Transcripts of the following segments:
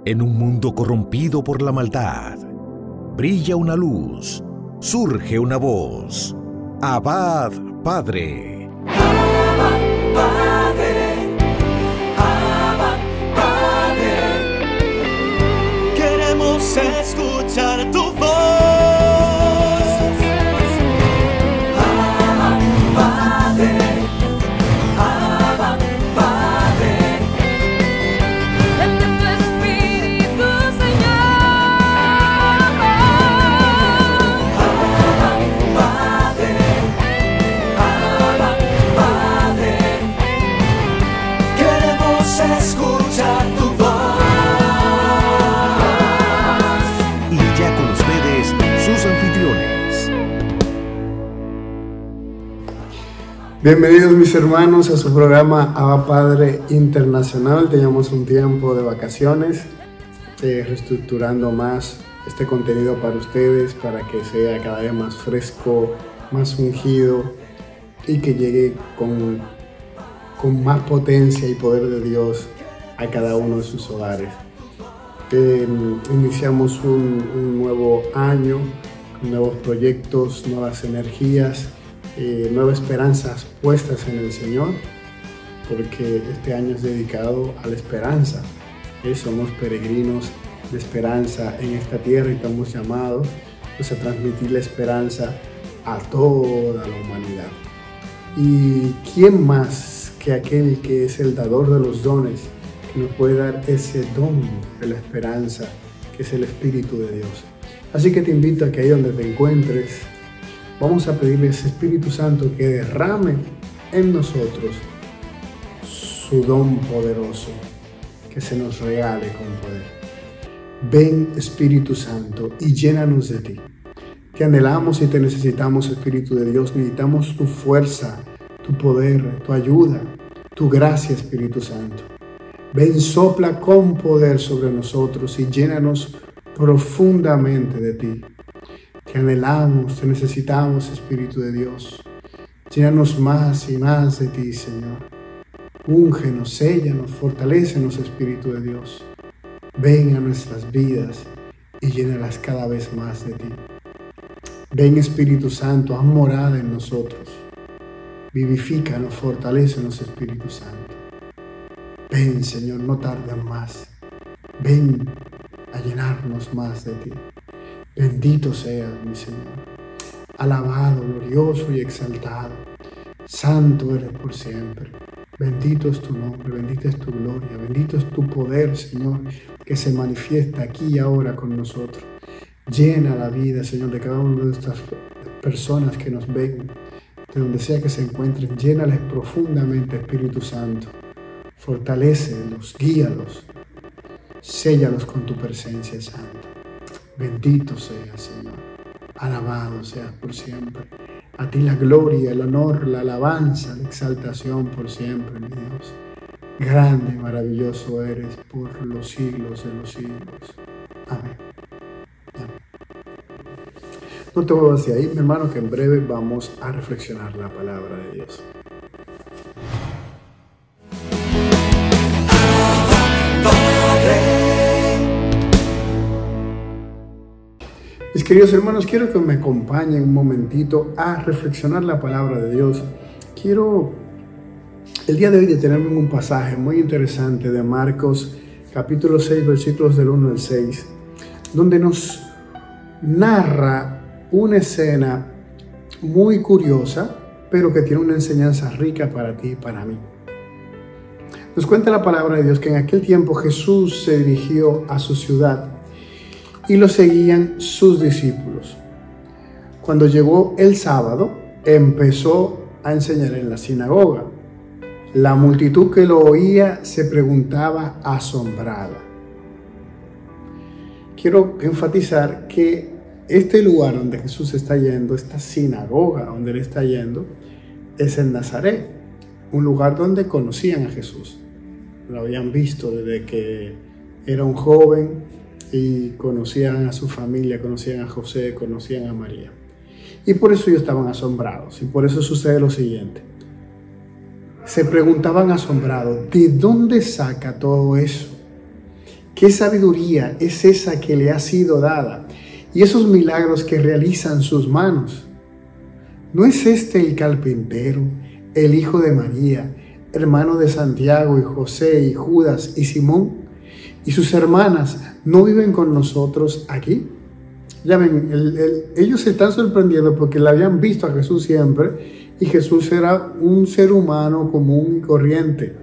En un mundo corrompido por la maldad, brilla una luz, surge una voz. Abad, Padre. Abba, Padre. Abba, Padre. Queremos escuchar tu voz. Abba, Padre. Abba, Padre. Vente tu Espíritu, Señor. Abba, Padre. Abba, Padre. Queremos escuchar tu voz. Y ya con ustedes, sus anfitriones. Bienvenidos mis hermanos a su programa Abba Padre Internacional. Teníamos un tiempo de vacaciones, reestructurando más este contenido para ustedes, para que sea cada vez más fresco, más ungido y que llegue con más potencia y poder de Dios a cada uno de sus hogares. Iniciamos un nuevo año, nuevos proyectos, nuevas energías, nuevas esperanzas puestas en el Señor, porque este año es dedicado a la esperanza. Somos peregrinos de esperanza en esta tierra y estamos llamados pues, a transmitir la esperanza a toda la humanidad. ¿Y quién más que aquel que es el dador de los dones, que nos puede dar ese don de la esperanza, que es el Espíritu de Dios? Así que te invito a que ahí donde te encuentres, vamos a pedirle a ese Espíritu Santo que derrame en nosotros su don poderoso, que se nos regale con poder. Ven, Espíritu Santo, y llénanos de ti. Te anhelamos y te necesitamos, Espíritu de Dios. Necesitamos tu fuerza, tu poder, tu ayuda, tu gracia, Espíritu Santo. Ven, sopla con poder sobre nosotros y llénanos profundamente de ti. Te anhelamos, te necesitamos, Espíritu de Dios. Llénanos más y más de ti, Señor. Úngenos, séllanos, fortalécenos, Espíritu de Dios. Ven a nuestras vidas y llénalas cada vez más de ti. Ven, Espíritu Santo, haz morada en nosotros. Vivifícanos, fortalécenos, Espíritu Santo. Ven, Señor, no tardes más. Ven a llenarnos más de ti. Bendito seas, mi Señor. Alabado, glorioso y exaltado. Santo eres por siempre. Bendito es tu nombre, bendita es tu gloria, bendito es tu poder, Señor, que se manifiesta aquí y ahora con nosotros. Llena la vida, Señor, de cada una de estas personas que nos ven, de donde sea que se encuentren. Llénales profundamente, Espíritu Santo. Fortalécelos, guíalos, séllalos con tu presencia, Santo. Bendito seas, Señor. Alabado seas por siempre. A ti la gloria, el honor, la alabanza, la exaltación por siempre, mi Dios. Grande y maravilloso eres por los siglos de los siglos. Amén. Amén. No te muevas de ahí, mi hermano, que en breve vamos a reflexionar la palabra de Dios. Mis queridos hermanos, quiero que me acompañen un momentito a reflexionar la palabra de Dios. Quiero el día de hoy detenerme en un pasaje muy interesante de Marcos, capítulo 6, versículos del 1 al 6, donde nos narra una escena muy curiosa, pero que tiene una enseñanza rica para ti y para mí. Nos cuenta la palabra de Dios que en aquel tiempo Jesús se dirigió a su ciudad y lo seguían sus discípulos. Cuando llegó el sábado, empezó a enseñar en la sinagoga. La multitud que lo oía se preguntaba asombrada. Quiero enfatizar que este lugar donde Jesús está yendo, esta sinagoga donde él está yendo, es en Nazaret, un lugar donde conocían a Jesús. Lo habían visto desde que era un joven y conocían a su familia, conocían a José, conocían a María. Y por eso ellos estaban asombrados. Y por eso sucede lo siguiente. Se preguntaban asombrados, ¿de dónde saca todo eso? ¿Qué sabiduría es esa que le ha sido dada? Y esos milagros que realizan sus manos. ¿No es este el carpintero, el hijo de María, hermano de Santiago y José y Judas y Simón? ¿Y sus hermanas no viven con nosotros aquí? Ya ven, ellos se están sorprendiendo porque le habían visto a Jesús siempre y Jesús era un ser humano común y corriente.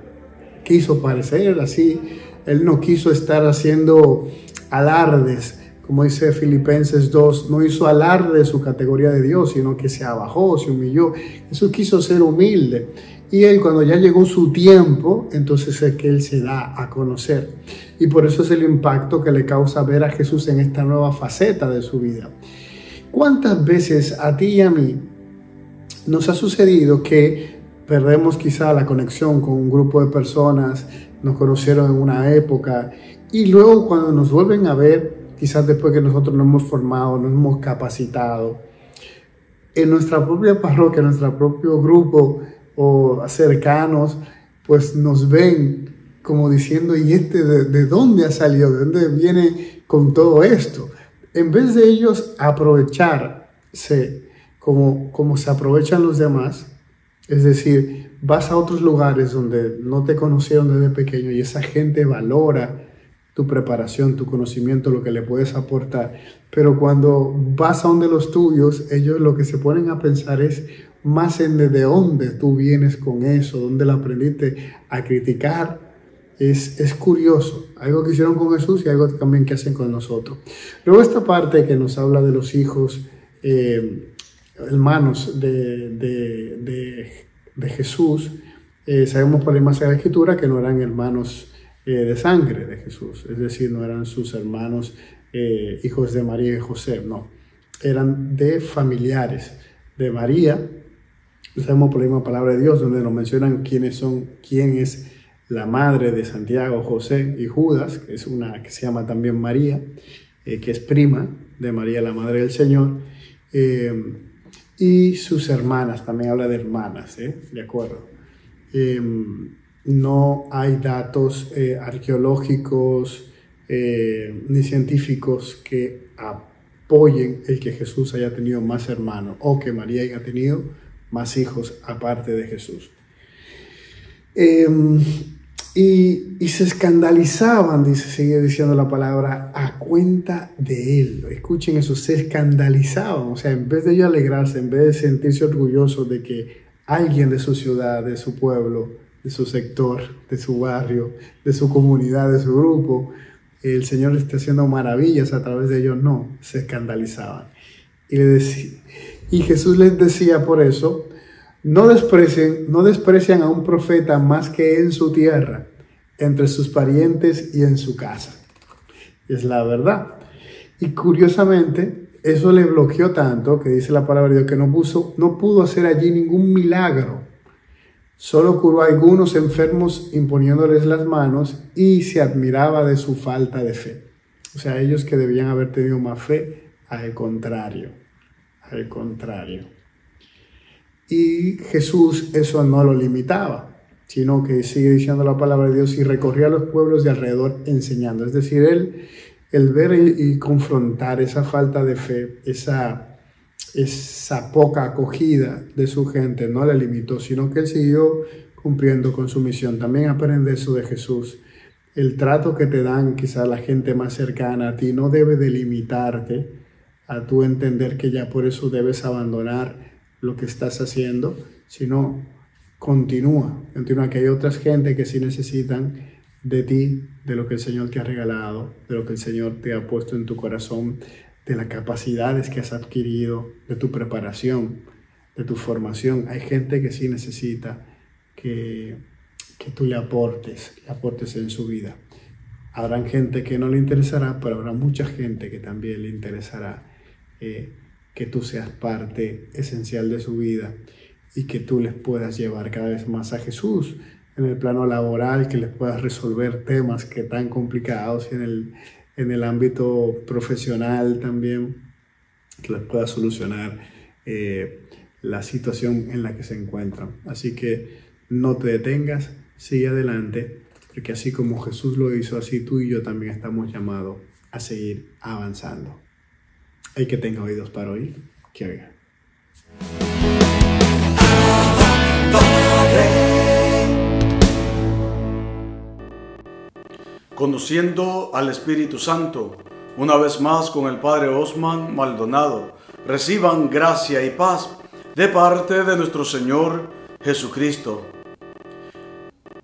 Quiso parecer así, él no quiso estar haciendo alardes, como dice Filipenses 2, no hizo alarde de su categoría de Dios, sino que se abajó, se humilló. Jesús quiso ser humilde. Y él, cuando ya llegó su tiempo, entonces es que él se da a conocer. Y por eso es el impacto que le causa ver a Jesús en esta nueva faceta de su vida. ¿Cuántas veces a ti y a mí nos ha sucedido que perdemos quizá la conexión con un grupo de personas, nos conocieron en una época, y luego cuando nos vuelven a ver, quizás después que nosotros nos hemos formado, nos hemos capacitado, en nuestra propia parroquia, en nuestro propio grupo o cercanos, pues nos ven como diciendo, ¿y este de dónde ha salido? ¿De dónde viene con todo esto? En vez de ellos aprovecharse como se aprovechan los demás, es decir, vas a otros lugares donde no te conocieron desde pequeño y esa gente valora tu preparación, tu conocimiento, lo que le puedes aportar. Pero cuando vas a donde los tuyos, ellos lo que se ponen a pensar es más en de dónde tú vienes con eso, dónde lo aprendiste a criticar. Es curioso, algo que hicieron con Jesús y algo también que hacen con nosotros. Luego esta parte que nos habla de los hijos, hermanos de Jesús, sabemos por la imagen de la Escritura que no eran hermanos de sangre de Jesús, es decir, no eran sus hermanos hijos de María y José, no, eran de familiares de María. Sabemos por la misma palabra de Dios donde nos mencionan quién es la madre de Santiago, José y Judas, que es una que se llama también María, que es prima de María, la madre del Señor, y sus hermanas, también habla de hermanas, de acuerdo. No hay datos arqueológicos ni científicos que apoyen el que Jesús haya tenido más hermanos o que María haya tenido más hijos aparte de Jesús. Y se escandalizaban, sigue diciendo la palabra, a cuenta de él. Escuchen eso, se escandalizaban. O sea, en vez de ellos alegrarse, en vez de sentirse orgullosos de que alguien de su ciudad, de su pueblo, de su sector, de su barrio, de su comunidad, de su grupo, el Señor está haciendo maravillas a través de ellos, no, se escandalizaban. Y Jesús les decía por eso, no desprecian a un profeta más que en su tierra, entre sus parientes y en su casa. Es la verdad. Y curiosamente, eso le bloqueó tanto, que dice la palabra de Dios, que no pudo hacer allí ningún milagro. Solo curó a algunos enfermos imponiéndoles las manos y se admiraba de su falta de fe. O sea, ellos que debían haber tenido más fe, al contrario. Y Jesús eso no lo limitaba, sino que sigue diciendo la palabra de Dios y recorría los pueblos de alrededor enseñando. Es decir, el ver y confrontar esa falta de fe, esa poca acogida de su gente no le limitó, sino que él siguió cumpliendo con su misión. También aprende eso de Jesús. El trato que te dan quizás la gente más cercana a ti no debe delimitarte a tú entender que ya por eso debes abandonar lo que estás haciendo, sino continúa, que hay otras gente que sí necesitan de ti, de lo que el Señor te ha regalado, de lo que el Señor te ha puesto en tu corazón, de las capacidades que has adquirido, de tu preparación, de tu formación. Hay gente que sí necesita que tú le aportes en su vida. Habrá gente que no le interesará, pero habrá mucha gente que también le interesará que tú seas parte esencial de su vida y que tú les puedas llevar cada vez más a Jesús en el plano laboral, que les puedas resolver temas que tan complicados y en el ámbito profesional también, que les puedas solucionar la situación en la que se encuentran. Así que no te detengas, sigue adelante, porque así como Jesús lo hizo, así tú y yo también estamos llamados a seguir avanzando. El que tenga oídos para oír, que oiga. Conociendo al Espíritu Santo, una vez más con el Padre Osman Maldonado. Reciban gracia y paz de parte de nuestro Señor Jesucristo.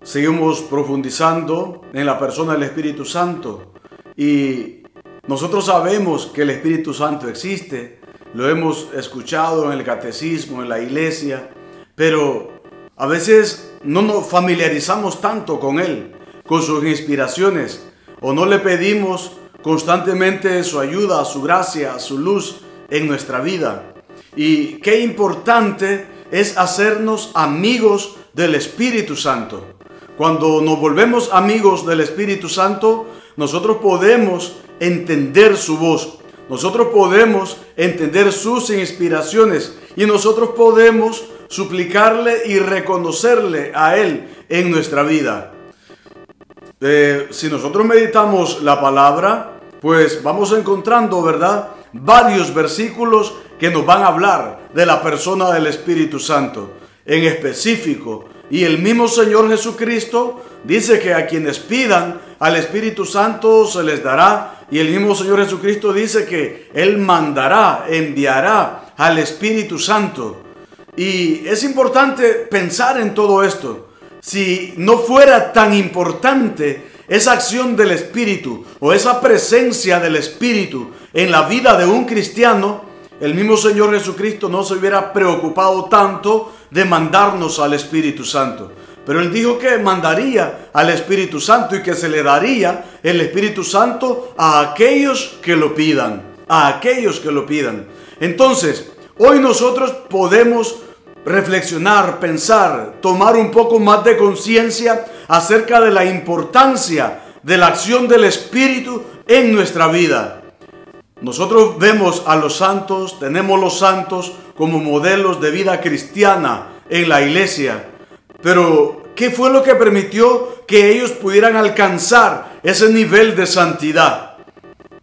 Seguimos profundizando en la persona del Espíritu Santo y nosotros sabemos que el Espíritu Santo existe, lo hemos escuchado en el catecismo, en la iglesia, pero a veces no nos familiarizamos tanto con Él, con sus inspiraciones, o no le pedimos constantemente su ayuda, su gracia, su luz en nuestra vida. Y qué importante es hacernos amigos del Espíritu Santo. Cuando nos volvemos amigos del Espíritu Santo, nosotros podemos entender su voz, nosotros podemos entender sus inspiraciones y nosotros podemos suplicarle y reconocerle a Él en nuestra vida. Si nosotros meditamos la palabra, pues vamos encontrando, ¿verdad?, varios versículos que nos van a hablar de la persona del Espíritu Santo en específico. Y el mismo Señor Jesucristo dice que a quienes pidan al Espíritu Santo se les dará. Y el mismo Señor Jesucristo dice que Él mandará, enviará al Espíritu Santo. Y es importante pensar en todo esto. Si no fuera tan importante esa acción del Espíritu o esa presencia del Espíritu en la vida de un cristiano, el mismo Señor Jesucristo no se hubiera preocupado tanto de mandarnos al Espíritu Santo. Pero Él dijo que mandaría al Espíritu Santo y que se le daría el Espíritu Santo a aquellos que lo pidan. A aquellos que lo pidan. Entonces, hoy nosotros podemos reflexionar, pensar, tomar un poco más de conciencia acerca de la importancia de la acción del Espíritu en nuestra vida. Nosotros vemos a los santos, tenemos los santos como modelos de vida cristiana en la iglesia. Pero, ¿qué fue lo que permitió que ellos pudieran alcanzar ese nivel de santidad?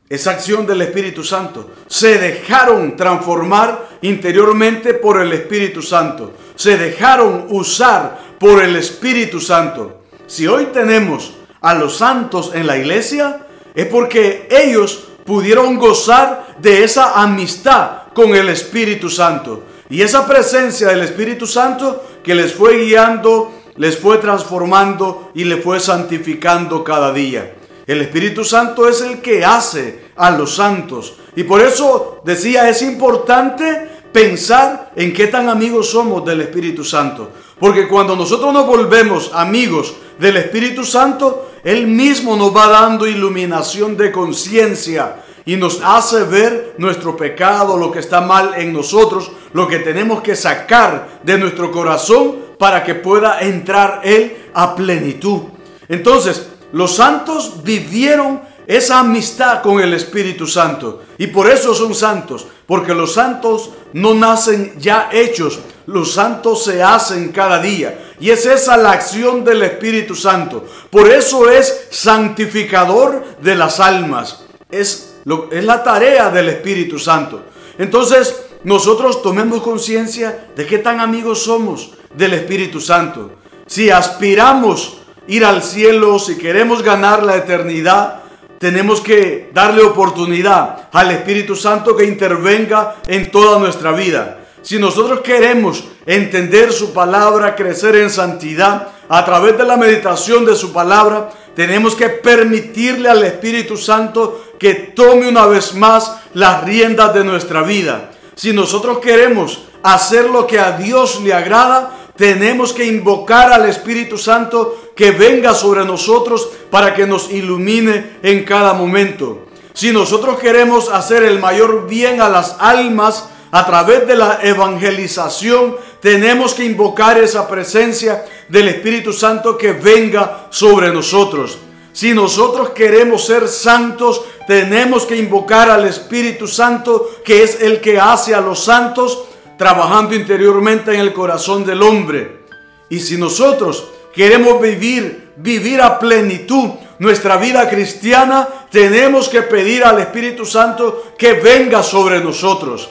Esa acción del Espíritu Santo. Se dejaron transformar interiormente por el Espíritu Santo. Se dejaron usar por el Espíritu Santo. Si hoy tenemos a los santos en la iglesia, es porque ellos pudieron gozar de esa amistad con el Espíritu Santo. Y esa presencia del Espíritu Santo que les fue guiando, les fue transformando y les fue santificando cada día. El Espíritu Santo es el que hace a los santos. Y por eso decía, es importante pensar en qué tan amigos somos del Espíritu Santo. Porque cuando nosotros nos volvemos amigos del Espíritu Santo, Él mismo nos va dando iluminación de conciencia y nos hace ver nuestro pecado, lo que está mal en nosotros, lo que tenemos que sacar de nuestro corazón para que pueda entrar Él a plenitud. Entonces, los santos vivieron esa amistad con el Espíritu Santo y por eso son santos, porque los santos no nacen ya hechos, los santos se hacen cada día y es esa la acción del Espíritu Santo. Por eso es santificador de las almas, es la tarea del Espíritu Santo. Entonces nosotros tomemos conciencia de qué tan amigos somos del Espíritu Santo. Si aspiramos ir al cielo, si queremos ganar la eternidad, tenemos que darle oportunidad al Espíritu Santo que intervenga en toda nuestra vida. Si nosotros queremos entender su palabra, crecer en santidad a través de la meditación de su palabra, tenemos que permitirle al Espíritu Santo que tome una vez más las riendas de nuestra vida. Si nosotros queremos hacer lo que a Dios le agrada, tenemos que invocar al Espíritu Santo que venga sobre nosotros para que nos ilumine en cada momento. Si nosotros queremos hacer el mayor bien a las almas a través de la evangelización, tenemos que invocar esa presencia del Espíritu Santo que venga sobre nosotros. Si nosotros queremos ser santos, tenemos que invocar al Espíritu Santo que es el que hace a los santos, trabajando interiormente en el corazón del hombre. Y si nosotros queremos vivir vivir a plenitud nuestra vida cristiana, tenemos que pedir al Espíritu Santo que venga sobre nosotros.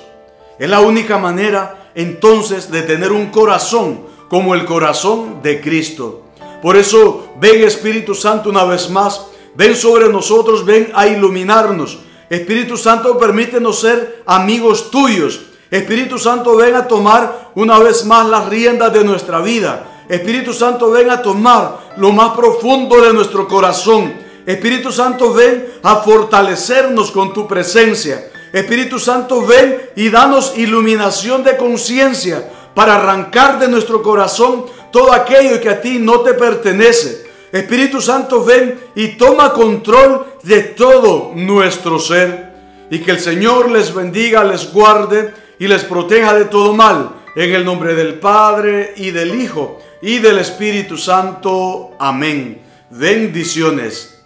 Es la única manera entonces de tener un corazón como el corazón de Cristo. Por eso, ven Espíritu Santo una vez más, ven sobre nosotros, ven a iluminarnos. Espíritu Santo, permítenos ser amigos tuyos. Espíritu Santo, ven a tomar una vez más las riendas de nuestra vida. Espíritu Santo, ven a tomar lo más profundo de nuestro corazón. Espíritu Santo, ven a fortalecernos con tu presencia. Espíritu Santo, ven y danos iluminación de conciencia para arrancar de nuestro corazón todo aquello que a ti no te pertenece. Espíritu Santo, ven y toma control de todo nuestro ser. Y que el Señor les bendiga, les guarde y les proteja de todo mal. En el nombre del Padre y del Hijo y del Espíritu Santo. Amén. Bendiciones.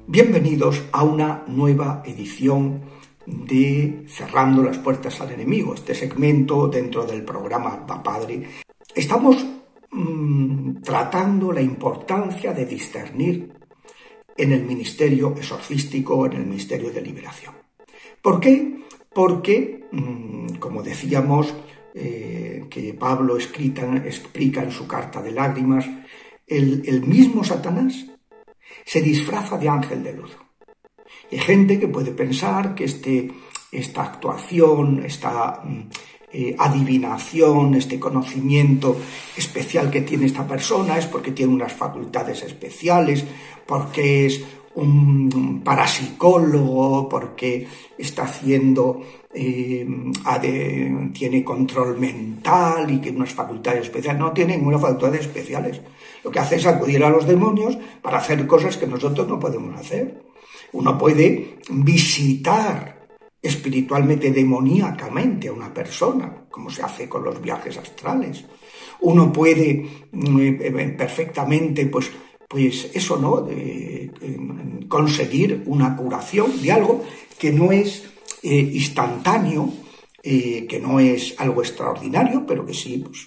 Bienvenidos a una nueva edición de Cerrando las Puertas al Enemigo, este segmento dentro del programa Abba Padre. Estamos tratando la importancia de discernir en el ministerio exorcístico, en el ministerio de liberación. ¿Por qué? Porque, como decíamos, que Pablo explica en su carta de lágrimas, el mismo Satanás se disfraza de ángel de luz. Y hay gente que puede pensar que esta actuación, esta adivinación, este conocimiento especial que tiene esta persona es porque tiene unas facultades especiales, porque es un parapsicólogo, porque está haciendo, tiene control mental y que unas facultades especiales. No tiene ninguna facultades especiales. Lo que hace es acudir a los demonios para hacer cosas que nosotros no podemos hacer. Uno puede visitar espiritualmente, demoníacamente a una persona, como se hace con los viajes astrales. Uno puede perfectamente, pues eso, ¿no? Conseguir una curación de algo que no es instantáneo, que no es algo extraordinario, pero que sí, pues,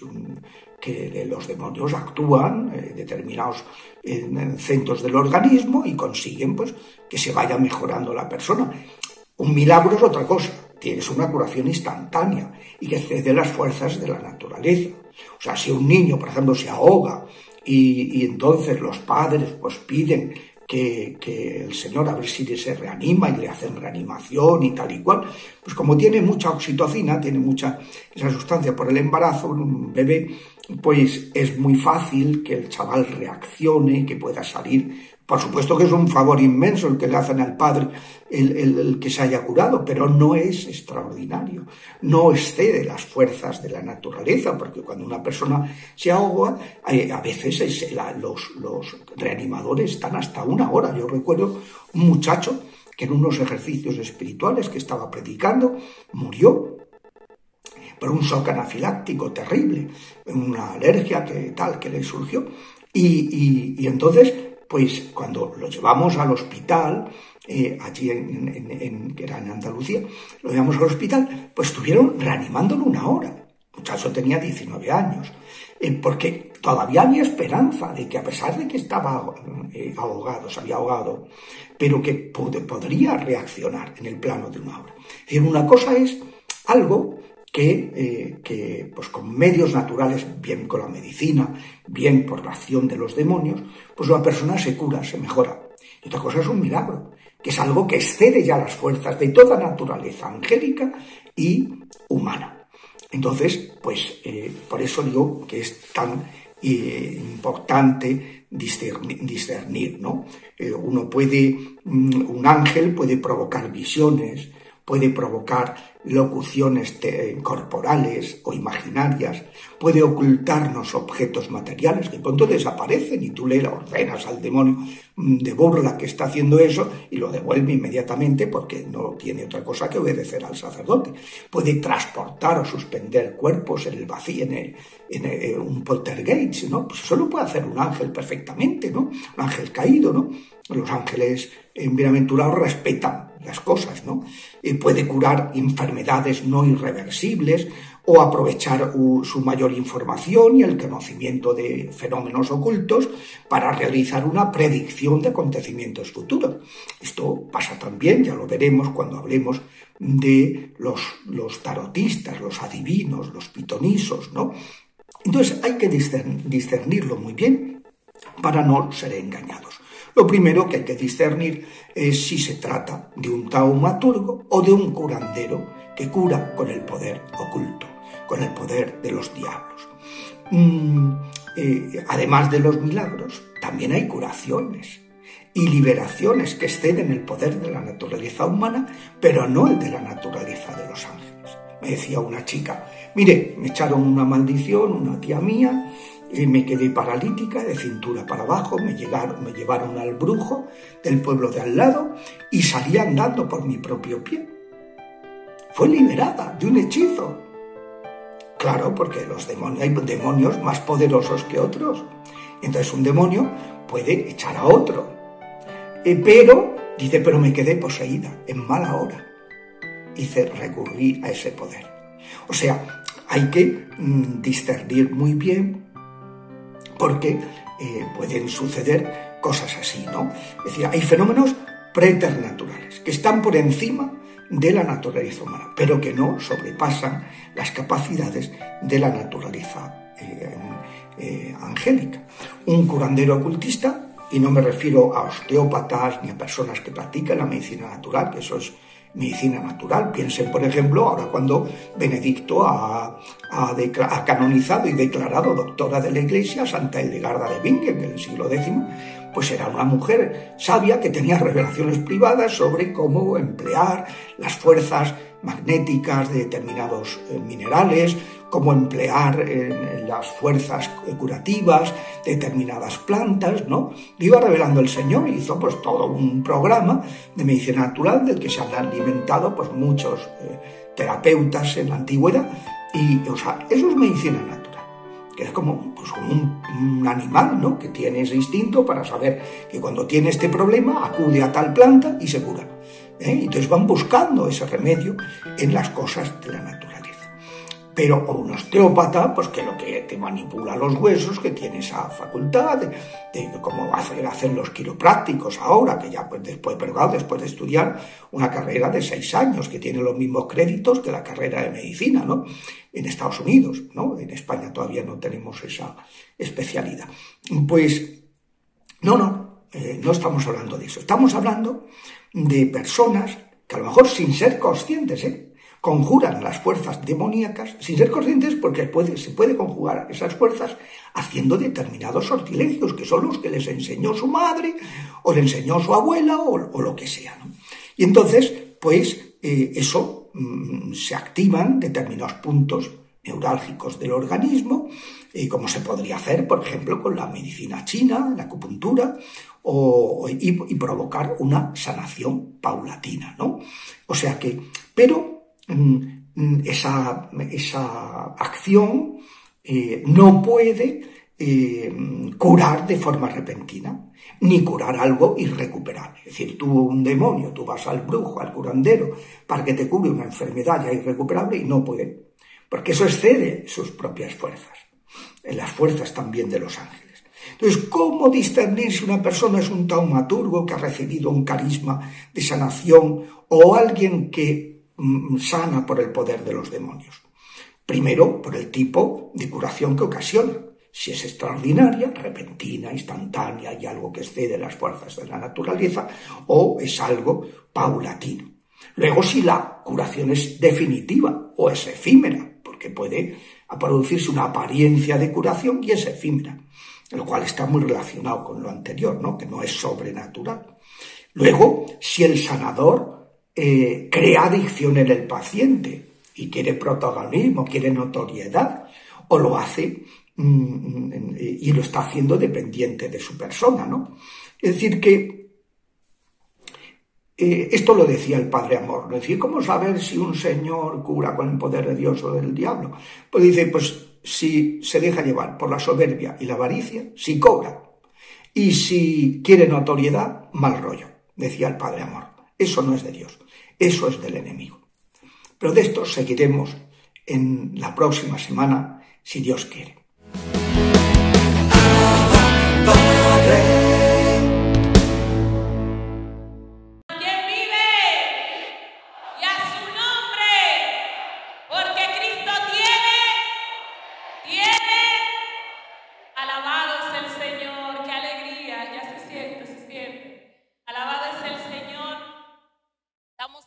que los demonios actúan determinados en centros del organismo y consiguen, pues, que se vaya mejorando la persona. Un milagro es otra cosa, tienes una curación instantánea y que excede las fuerzas de la naturaleza. O sea, si un niño, por ejemplo, se ahoga y entonces los padres pues piden que el Señor a ver si se reanima y le hacen reanimación y tal y cual, pues como tiene mucha oxitocina, tiene mucha esa sustancia por el embarazo, un bebé, pues es muy fácil que el chaval reaccione, que pueda salir. Por supuesto que es un favor inmenso el que le hacen al padre el que se haya curado, pero no es extraordinario, no excede las fuerzas de la naturaleza, porque cuando una persona se ahoga, a veces los reanimadores están hasta 1 hora. Yo recuerdo un muchacho que en unos ejercicios espirituales que estaba predicando murió por un shock anafiláctico terrible, una alergia que le surgió, y entonces, pues cuando lo llevamos al hospital, allí que era en Andalucía, lo llevamos al hospital, pues estuvieron reanimándolo 1 hora. El muchacho tenía 19 años, porque todavía había esperanza de que, a pesar de que estaba ahogado, se había ahogado, pero que podría reaccionar en el plano de 1 hora. Es decir, una cosa es algo que pues con medios naturales, bien con la medicina, bien por la acción de los demonios, pues la persona se cura, se mejora. Y otra cosa es un milagro, que es algo que excede ya las fuerzas de toda naturaleza angélica y humana. Entonces, pues por eso digo que es tan importante discernir, ¿no? Un ángel puede provocar visiones, puede provocar locuciones corporales o imaginarias, puede ocultarnos objetos materiales que pronto desaparecen y tú le ordenas al demonio de burla que está haciendo eso y lo devuelve inmediatamente porque no tiene otra cosa que obedecer al sacerdote. Puede transportar o suspender cuerpos en el vacío, en un poltergeist, ¿no? Pues eso lo puede hacer un ángel perfectamente, ¿no? Un ángel caído, ¿no? Los ángeles bienaventurados respetan las cosas, ¿no? Puede curar enfermedades no irreversibles o aprovechar su mayor información y el conocimiento de fenómenos ocultos para realizar una predicción de acontecimientos futuros. Esto pasa también, ya lo veremos cuando hablemos de los tarotistas, los adivinos, los pitonisos, ¿no? Entonces hay que discernirlo muy bien para no ser engañados. Lo primero que hay que discernir es si se trata de un taumaturgo o de un curandero que cura con el poder oculto, con el poder de los diablos. Además de los milagros, también hay curaciones y liberaciones que exceden el poder de la naturaleza humana, pero no el de la naturaleza de los ángeles. Me decía una chica, mire, me echaron una maldición, una tía mía, me quedé paralítica de cintura para abajo, me llevaron al brujo del pueblo de al lado y salí andando por mi propio pie. Fue liberada de un hechizo. Claro, porque hay demonios más poderosos que otros. Entonces un demonio puede echar a otro. Pero me quedé poseída en mala hora. Recurrí a ese poder. O sea, hay que discernir muy bien porque pueden suceder cosas así, ¿no? Es decir, hay fenómenos preternaturales que están por encima de la naturaleza humana, pero que no sobrepasan las capacidades de la naturaleza angélica. Un curandero ocultista, y no me refiero a osteópatas ni a personas que practican la medicina natural, que eso es medicina natural. Piensen, por ejemplo, ahora cuando Benedicto ha canonizado y declarado doctora de la Iglesia a Santa Hildegarda de Bingen en el siglo X, pues era una mujer sabia que tenía revelaciones privadas sobre cómo emplear las fuerzas magnéticas de determinados minerales, cómo emplear las fuerzas curativas de determinadas plantas, ¿no? Le iba revelando el Señor, hizo pues todo un programa de medicina natural del que se han alimentado pues muchos terapeutas en la antigüedad, y o sea, eso es medicina natural, que es como un animal, ¿no? Que tiene ese instinto para saber que cuando tiene este problema acude a tal planta y se cura. Entonces van buscando ese remedio en las cosas de la naturaleza. Pero un osteópata, pues que lo que te manipula los huesos, que tiene esa facultad de cómo hacen los quiroprácticos ahora, que ya pues después de estudiar una carrera de 6 años, que tiene los mismos créditos que la carrera de medicina, ¿no? En Estados Unidos, ¿no? En España todavía no tenemos esa especialidad. Pues no estamos hablando de eso. Estamos hablando de personas que a lo mejor sin ser conscientes, conjuran las fuerzas demoníacas, sin ser conscientes, porque se puede conjugar esas fuerzas haciendo determinados sortilegios, que son los que les enseñó su madre, o le enseñó su abuela, o lo que sea, ¿no? Y entonces, pues, se activan determinados puntos neurálgicos del organismo, como se podría hacer, por ejemplo, con la medicina china, la acupuntura, y provocar una sanación paulatina, ¿no? O sea que, pero esa acción no puede curar de forma repentina, ni curar algo irrecuperable. Es decir, un demonio, tú vas al brujo, al curandero, para que te cure una enfermedad ya irrecuperable y no puede, porque eso excede sus propias fuerzas, las fuerzas también de los ángeles. Entonces, ¿cómo discernir si una persona es un taumaturgo que ha recibido un carisma de sanación o alguien que sana por el poder de los demonios? Primero, por el tipo de curación que ocasiona. Si es extraordinaria, repentina, instantánea y algo que excede las fuerzas de la naturaleza, o es algo paulatino. Luego, si la curación es definitiva o es efímera, porque puede producirse una apariencia de curación y es efímera, lo cual está muy relacionado con lo anterior, ¿no? Que no es sobrenatural. Luego, si el sanador crea adicción en el paciente y quiere protagonismo, quiere notoriedad, o lo hace y lo está haciendo dependiente de su persona, ¿no? Es decir, que esto lo decía el Padre Amor, ¿no? Es decir, ¿cómo saber si un señor cura con el poder de Dios o del diablo? Pues dice, pues si se deja llevar por la soberbia y la avaricia, si cobra, y si quiere notoriedad, mal rollo, decía el Padre Amor. Eso no es de Dios, eso es del enemigo. Pero de esto seguiremos en la próxima semana, si Dios quiere.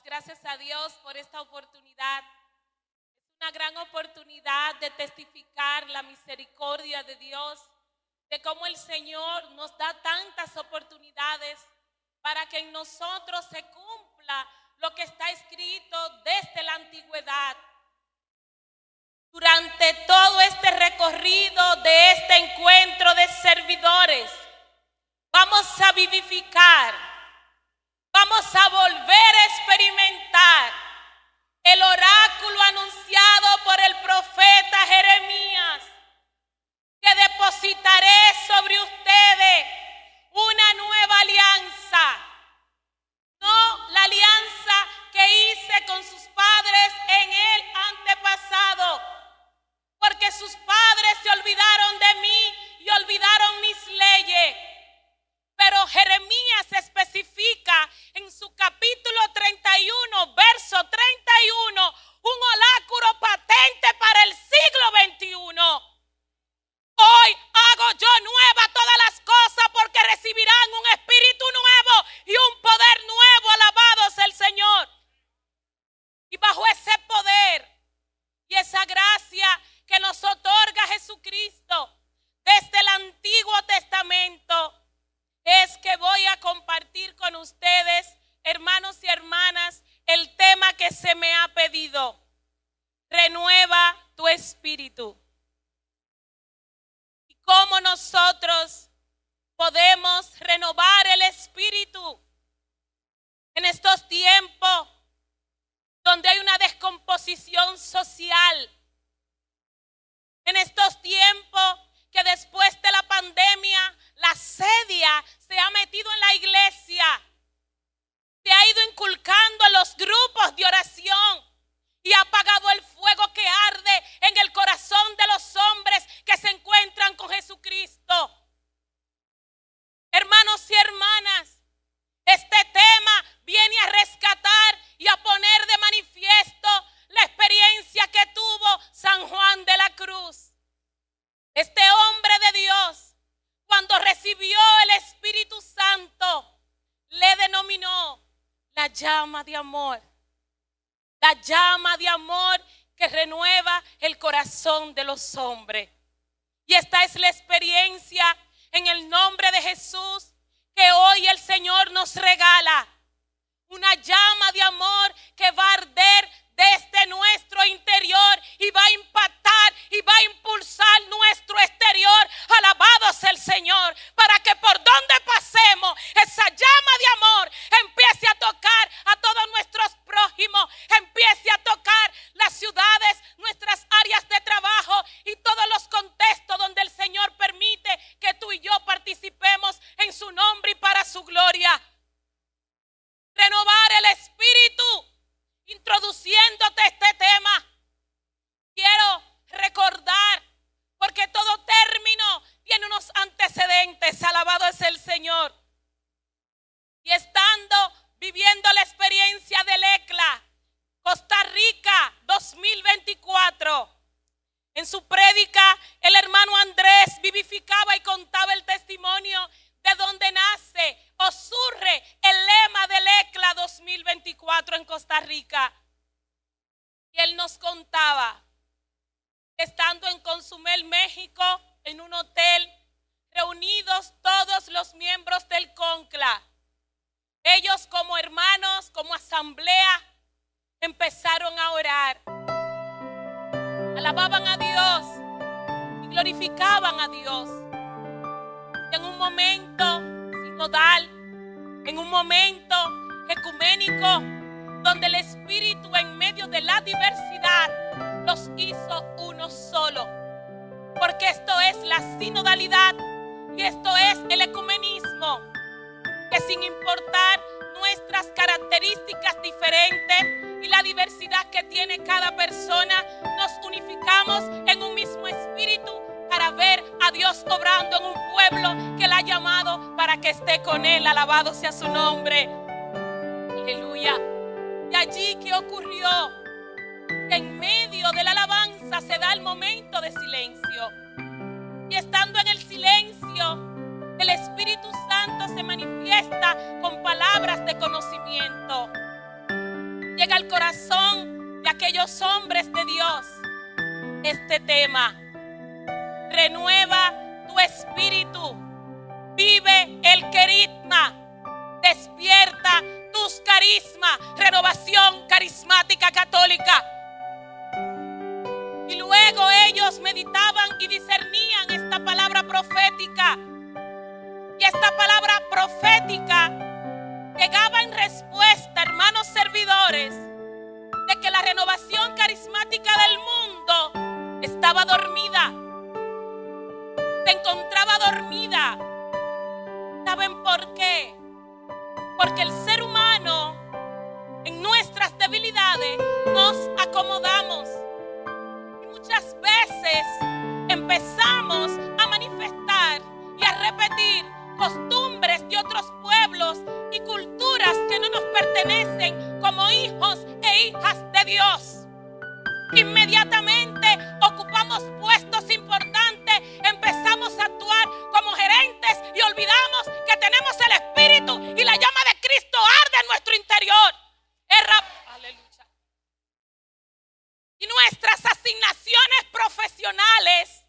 Gracias a Dios por esta oportunidad. Es una gran oportunidad de testificar la misericordia de Dios, de cómo el Señor nos da tantas oportunidades para que en nosotros se cumpla lo que está escrito desde la antigüedad. Durante todo este recorrido de este encuentro de servidores, vamos a vivificar, vamos a volver a experimentar el oráculo anunciado por el profeta Jeremías, que depositaré sobre ustedes una nueva alianza, no la alianza que hice con sus padres en el antepasado, porque sus padres se olvidaron de mí y olvidaron mis leyes. Pero Jeremías especifica en su capítulo 31, verso 31, un oráculo patente para el siglo XXI. Hoy hago yo nueva todas las cosas, porque recibirán un espíritu nuevo y un poder nuevo. Alabado sea el Señor. Y bajo ese poder y esa gracia que nos otorga Jesucristo desde el Antiguo Testamento, es que voy a compartir con ustedes, hermanos y hermanas, el tema que se me ha pedido: renueva tu espíritu. Y cómo nosotros podemos renovar el espíritu en estos tiempos donde hay una descomposición social, en estos tiempos que después de la pandemia la asedia se ha metido en la iglesia, se ha ido inculcando en los grupos de oración y ha apagado el fuego que arde en el corazón de los hombres que se encuentran con Jesucristo. Hermanos y hermanas, este tema viene a rescatar y a poner de manifiesto la experiencia que tuvo San Juan de la Cruz. Este hombre de Dios, cuando recibió el Espíritu Santo, le denominó la llama de amor. La llama de amor que renueva el corazón de los hombres. Y esta es la experiencia en el nombre de Jesús que hoy el Señor nos regala. Una llama de amor que va a arder desde nuestro interior y va a impactar y va a impulsar nuestro exterior. Alabado sea el Señor, para que por donde pasemos esa llama de amor empiece a tocar a todos nuestros prójimos, empiece a tocar las ciudades, nuestras áreas de trabajo y todos los contextos donde el Señor permite que tú y yo participemos en su nombre y para su gloria. Renovar el espíritu. Introduciéndote este tema, quiero recordar, porque todo término tiene unos antecedentes. Alabado es el Señor. Y estando viviendo la experiencia del ECLA Costa Rica 2024, en su prédica el hermano Andrés vivificaba y contaba el testimonio de donde nace o surge el lema del ECLA 2024 en Costa Rica. Y él nos contaba, estando en Cozumel, México, en un hotel, reunidos todos los miembros del CONCLA. Ellos como hermanos, como asamblea, empezaron a orar. Alababan a Dios y glorificaban a Dios. En un momento sinodal, en un momento ecuménico, donde el Espíritu en medio de la diversidad los hizo uno solo. Porque esto es la sinodalidad y esto es el ecumenismo, que sin importar nuestras características diferentes, y la diversidad que tiene cada persona, nos unificamos en un mismo espíritu para ver a Dios obrando en un pueblo que Él ha llamado para que esté con Él. Alabado sea su nombre. Aleluya. Y allí, ¿qué ocurrió? En medio de la alabanza se da el momento de silencio. Y estando en el silencio, el Espíritu Santo se manifiesta con palabras de conocimiento. Llega al corazón de aquellos hombres de Dios este tema: renueva tu espíritu, vive el querigma, despierta tus carismas, renovación carismática católica. Y luego ellos meditaban y discernían esta palabra profética. Y esta palabra profética llegaba en respuesta, hermanos servidores, de que la renovación carismática del mundo estaba dormida. Se encontraba dormida. ¿Saben por qué? Porque el ser humano, en nuestras debilidades, nos acomodamos. Y muchas veces empezamos a manifestar y a repetir costumbres de otros pueblos y culturas que no nos pertenecen como hijos e hijas de Dios. Inmediatamente ocupamos puestos importantes, empezamos a actuar como gerentes y olvidamos que tenemos el Espíritu y la llama de Cristo arde en nuestro interior. Aleluya. Y nuestras asignaciones profesionales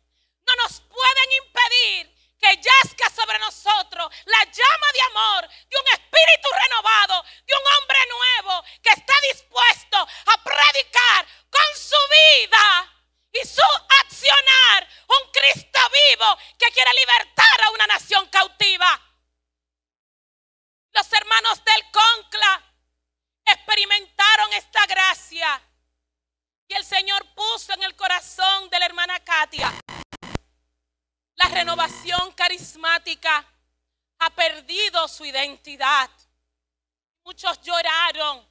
no nos pueden impedir que yazca sobre nosotros la llama de amor de un espíritu renovado, de un hombre nuevo que está dispuesto a predicar con su vida y su accionar un Cristo vivo que quiere libertar a una nación cautiva. Los hermanos del Concla experimentaron esta gracia y el Señor puso en el corazón de la hermana Katia. La renovación carismática ha perdido su identidad. Muchos lloraron.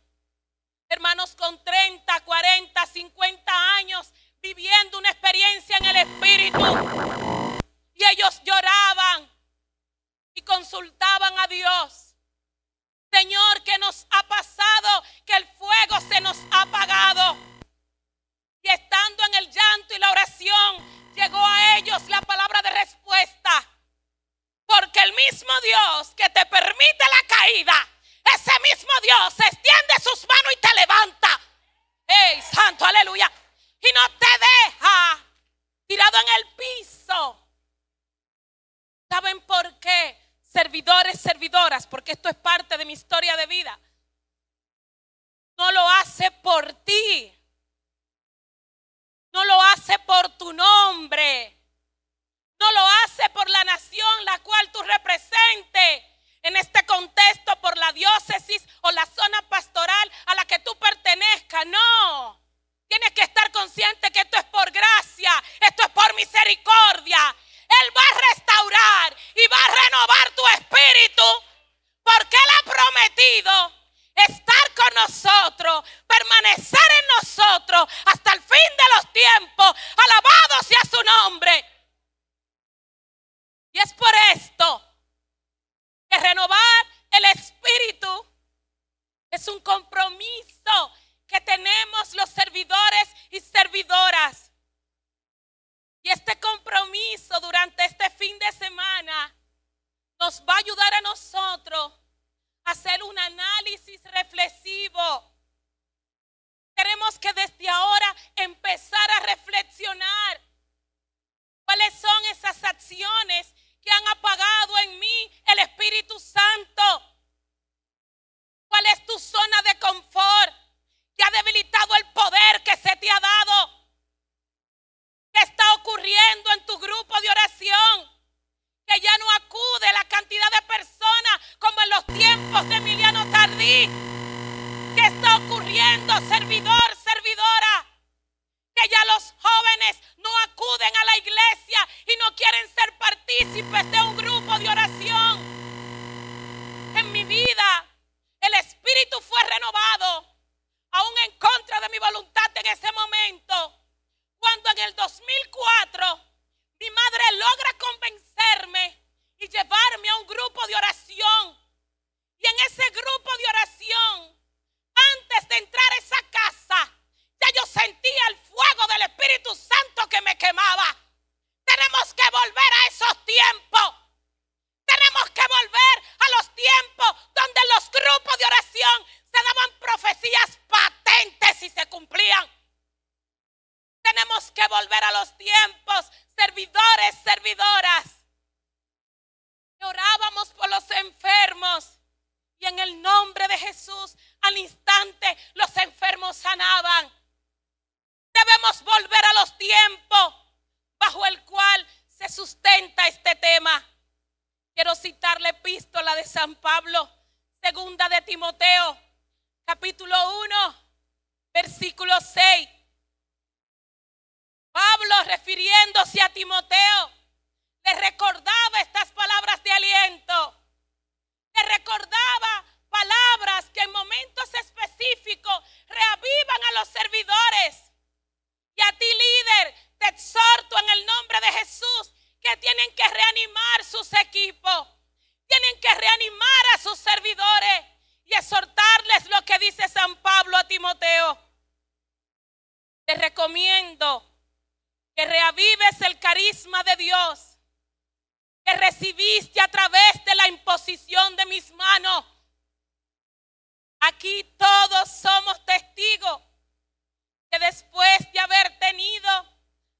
Hermanos con 30, 40, 50 años viviendo una experiencia en el Espíritu. Y ellos lloraban y consultaban a Dios. Señor, ¿qué nos ha pasado? Que el fuego se nos ha apagado. Y estando en el llanto y la oración, llegó a ellos la palabra de respuesta. Porque el mismo Dios que te permite la caída, ese mismo Dios extiende sus manos y te levanta. ¡Ey, santo, aleluya! Y no te deja tirado en el piso. ¿Saben por qué? Servidores, servidoras, porque esto es parte de mi historia de vida. No lo hace por ti. No lo hace por tu nombre. No lo hace por la nación la cual tú representes. En este contexto, por la diócesis o la zona pastoral a la que tú pertenezcas. No. Tienes que estar consciente que esto es por gracia. Esto es por misericordia. Él va a restaurar y va a renovar tu espíritu. Porque Él ha prometido estar con nosotros, permanecer en nosotros hasta el fin de los tiempos. Alabado sea su nombre. Y es por esto que renovar el espíritu es un compromiso que tenemos los servidores y servidoras. Y este compromiso durante este fin de semana nos va a ayudar a nosotros a hacer un análisis reflexivo. Tenemos que desde ahora empezar a reflexionar cuáles son esas acciones que han apagado en mí el Espíritu Santo. ¿Cuál es tu zona de confort que ha debilitado el poder que se te ha dado? ¿Qué está ocurriendo en tu grupo de oración? Que ya no acude la cantidad de personas como en los tiempos de Emiliano Tardí. ¿Qué está ocurriendo, servidor, servidora? Que ya los jóvenes no acuden a la iglesia y no quieren ser partícipes de un grupo de oración. En mi vida, el espíritu fue renovado, aún en fuerte en ese momento cuando en el 2004 mi madre logra convencerme y llevarme a un grupo de oración. Y en ese grupo de oración, antes de entrar a esa casa, ya yo sentía el fuego del Espíritu Santo que me quemaba. Tenemos que volver a esos tiempos. Tenemos que volver a los tiempos donde en los grupos de oración se daban profecías patentes y se cumplían. Tenemos que volver a los tiempos, servidores, servidoras, que orábamos por los enfermos y en el nombre de Jesús al instante los enfermos sanaban. Debemos volver a los tiempos bajo el cual se sustenta este tema. Quiero citar la epístola de San Pablo, segunda de Timoteo, capítulo 1, versículo 6. Pablo, refiriéndose a Timoteo, le recordaba estas palabras de aliento. Le recordaba palabras que en momentos específicos reavivan a los servidores. Y a ti, líder, te exhorto en el nombre de Jesús que tienen que reanimar sus equipos. Tienen que reanimar a sus servidores y exhortarles lo que dice San Pablo a Timoteo. Te recomiendo que reavives el carisma de Dios que recibiste a través de la imposición de mis manos. Aquí todos somos testigos que después de haber tenido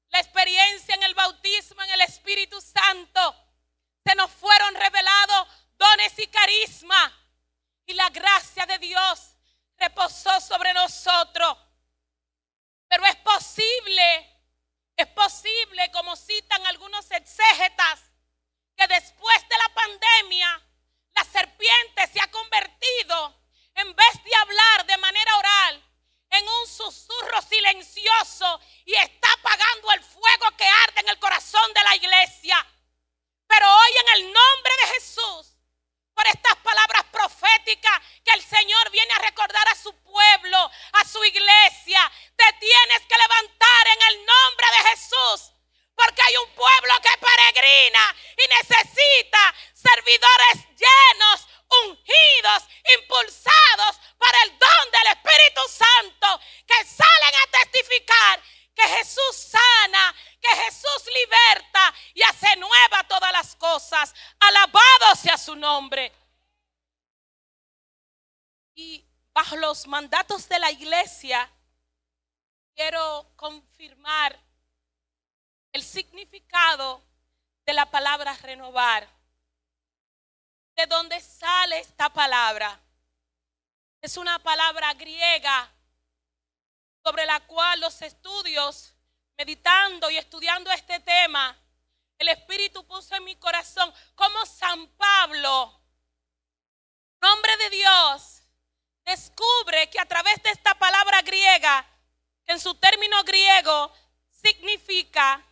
la experiencia en el bautismo en el Espíritu Santo, se nos fueron revelados dones y carisma y la gracia de Dios reposó sobre nosotros. Pero es posible, como citan algunos exégetas, que después de la pandemia la serpiente se ha convertido, en vez de hablar de manera oral, en un susurro silencioso y está apagando el fuego que arde en el corazón de la iglesia. Pero hoy en el nombre de Jesús, por estas palabras proféticas que el Señor viene a recordar a su pueblo, a su iglesia, te tienes que levantar en el nombre de Jesús, porque hay un pueblo que peregrina y necesita servidores llenos, ungidos, impulsados por el don del Espíritu Santo, que salen a testificar que Jesús sana, que Jesús liberta y hace nueva todas las cosas. Alabado sea su nombre. Y bajo los mandatos de la iglesia, quiero confirmar el significado de la palabra renovar. ¿De dónde sale esta palabra? Es una palabra griega sobre la cual los estudios, meditando y estudiando este tema, el Espíritu puso en mi corazón cómo San Pablo, nombre de Dios, descubre que a través de esta palabra griega, que en su término griego significa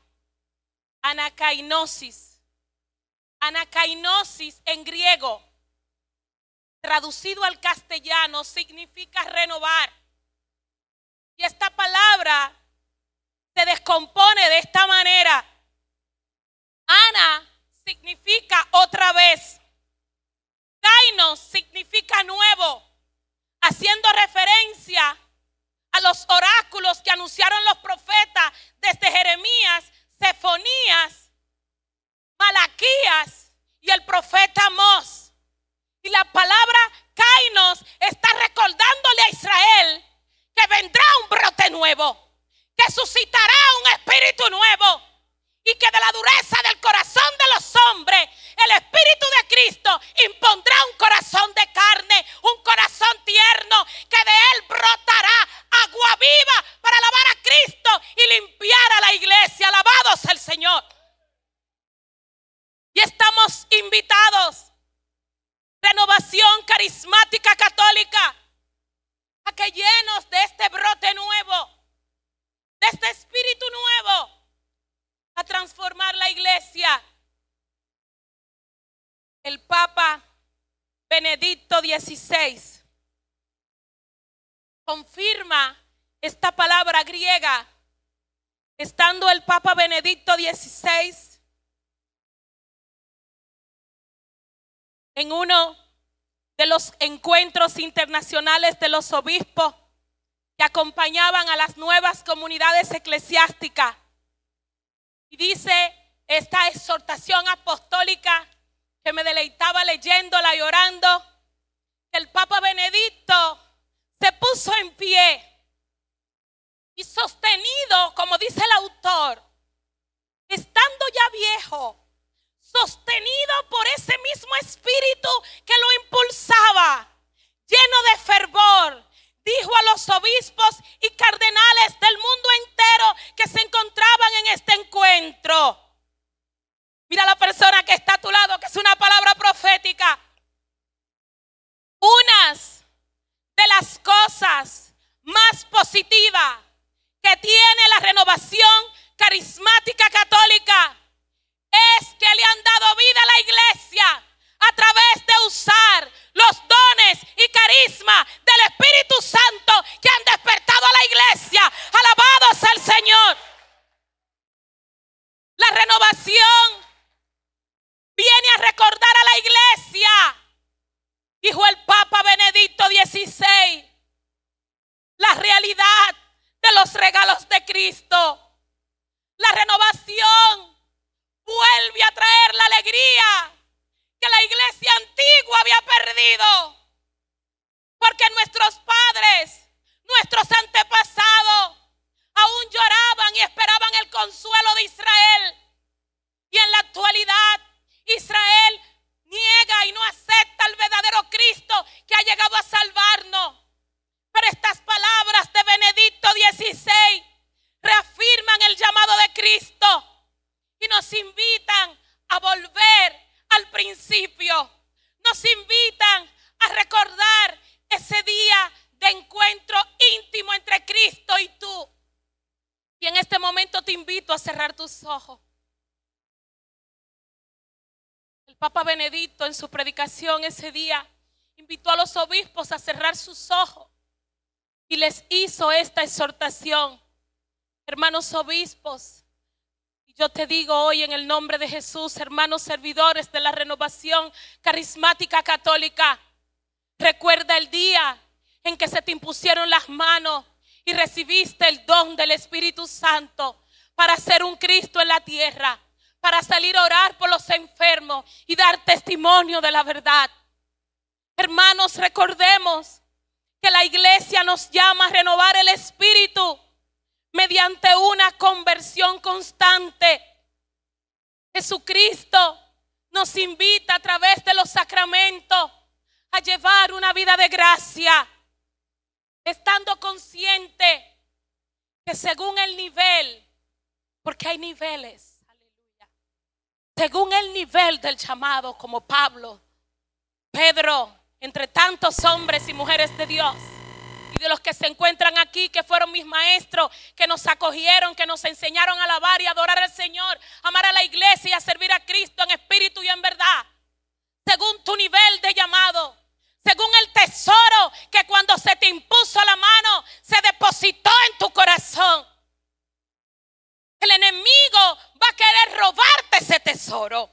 anakainosis. Anakainosis en griego, traducido al castellano, significa renovar. Y esta palabra se descompone de esta manera. Ana significa otra vez. Kainos significa nuevo, haciendo referencia a los oráculos que anunciaron los profetas desde Jeremías, Sefonías, Malaquías y el profeta Amós. Y la palabra Kainos está recordándole a Israel que vendrá un brote nuevo, que suscitará un espíritu nuevo y que de la dureza del corazón de los hombres el Espíritu de Cristo impondrá un corazón de carne, un corazón tierno, que de él brotará agua viva para alabar a Cristo y limpiar a la iglesia. Alabado sea el Señor. Y estamos invitados, Renovación Carismática Católica, a que llenos de este brote nuevo, de este espíritu nuevo, a transformar la iglesia. El Papa Benedicto XVI confirma esta palabra griega, estando el Papa Benedicto XVI en uno de los encuentros internacionales de los obispos que acompañaban a las nuevas comunidades eclesiásticas. Y dice esta exhortación apostólica, que me deleitaba leyéndola y orando, que el Papa Benedicto se puso en pie y sostenido, como dice el autor, estando ya viejo, sostenido por ese mismo espíritu que lo impulsaba, lleno de fervor, dijo a los obispos y cardenales del mundo entero que se encontraban en este encuentro. Mira a la persona que está a tu lado, que es una palabra profética. Unas de las cosas más positivas que tiene la renovación carismática católica es que le han dado vida a la iglesia a través de usar los dones y carisma del Espíritu Santo que han despertado a la iglesia. Alabado sea el Señor. La renovación viene a recordar a la iglesia, dijo el Papa Benedicto XVI, la realidad de los regalos de Cristo. La renovación vuelve a traer la alegría que la iglesia antigua había perdido, porque nuestros padres, nuestros antepasados, aún lloraban y esperaban el consuelo de Israel. Y en la actualidad, Israel niega y no acepta al verdadero Cristo que ha llegado a salvarnos. Pero estas palabras de Benedicto XVI reafirman el llamado de Cristo y nos invitan a volver al principio. Nos invitan a recordar ese día de encuentro íntimo entre Cristo y tú. Y en este momento te invito a cerrar tus ojos. El Papa Benedicto en su predicación ese día invitó a los obispos a cerrar sus ojos y les hizo esta exhortación. Hermanos obispos, yo te digo hoy en el nombre de Jesús, hermanos servidores de la renovación carismática católica, recuerda el día en que se te impusieron las manos y recibiste el don del Espíritu Santo para ser un Cristo en la tierra, para salir a orar por los enfermos y dar testimonio de la verdad. Hermanos, recordemos que la iglesia nos llama a renovar el espíritu mediante una conversión constante. Jesucristo nos invita a través de los sacramentos a llevar una vida de gracia, estando consciente que según el nivel, porque hay niveles, aleluya, según el nivel del llamado, como Pablo, Pedro, entre tantos hombres y mujeres de Dios y de los que se encuentran aquí, que fueron mis maestros, que nos acogieron, que nos enseñaron a alabar y adorar al Señor, amar a la iglesia y a servir a Cristo en espíritu y en verdad, según tu nivel de llamado, según el tesoro que cuando se te impuso la mano se depositó en tu corazón. El enemigo va a querer robarte ese tesoro.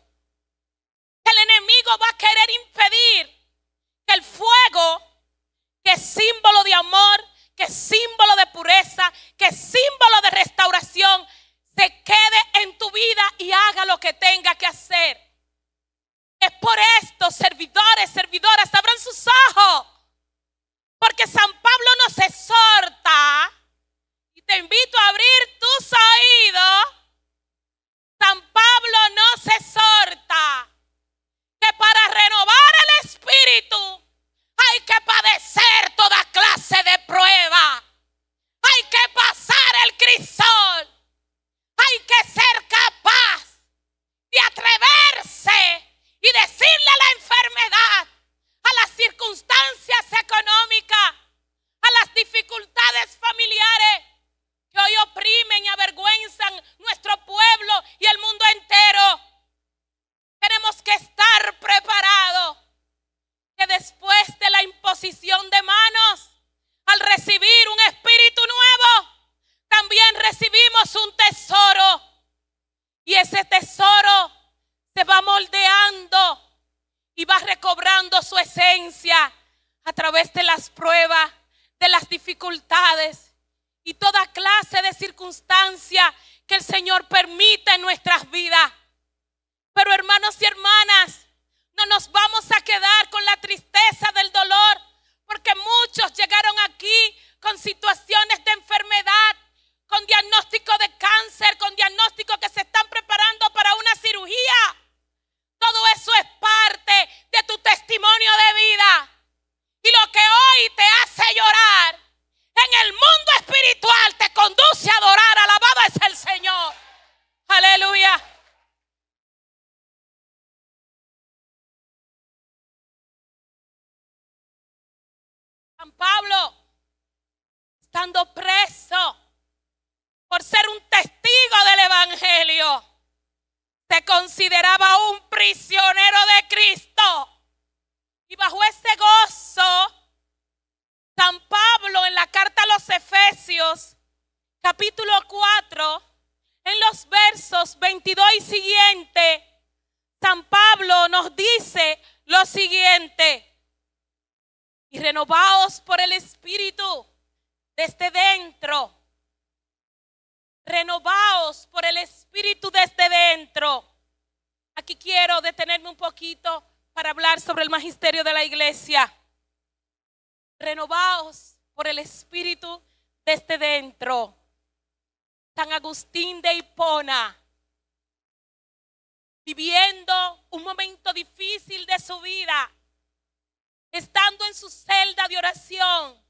El enemigo va a querer impedir que el fuego, que es símbolo de amor, que es símbolo de pureza, que es símbolo de restauración, se quede en tu vida y haga lo que tenga que hacer. Es por esto, servidores, servidoras, abran sus ojos, porque San Pablo nos exhorta, y te invito a abrir tus oídos. San Pablo nos exhorta que para renovar el espíritu hay que padecer toda clase de prueba. Hay que pasar el crisol. Hay que ser capaz de atreverse y decirle a la enfermedad, a las circunstancias económicas, a las dificultades familiares que hoy oprimen y avergüenzan nuestro pueblo y el mundo entero. Tenemos que estar preparados, que después de la imposición de manos, al recibir un espíritu nuevo, y va recobrando su esencia a través de las pruebas, de las dificultades y toda clase de circunstancia que el Señor permite en nuestras vidas. Pero hermanos y hermanas, no nos vamos a quedar con la tristeza del dolor, porque muchos llegaron aquí con situaciones de enfermedad, con diagnóstico de cáncer, con diagnóstico que se están preparando para una cirugía. Todo eso es parte de tu testimonio de vida. Y lo que hoy te hace llorar, en el mundo espiritual te conduce a adorar. Alabado es el Señor. Aleluya. San Pablo, estando preso por ser un testigo del evangelio, se consideraba un prisionero de Cristo. Y bajo ese gozo, San Pablo en la carta a los Efesios, capítulo 4, en los versos 22 y siguiente, San Pablo nos dice lo siguiente: y renovaos por el Espíritu desde dentro. Renovaos por el Espíritu desde dentro. Aquí quiero detenerme un poquito para hablar sobre el magisterio de la iglesia. Renovaos por el Espíritu desde dentro. San Agustín de Hipona, viviendo un momento difícil de su vida, estando en su celda de oración,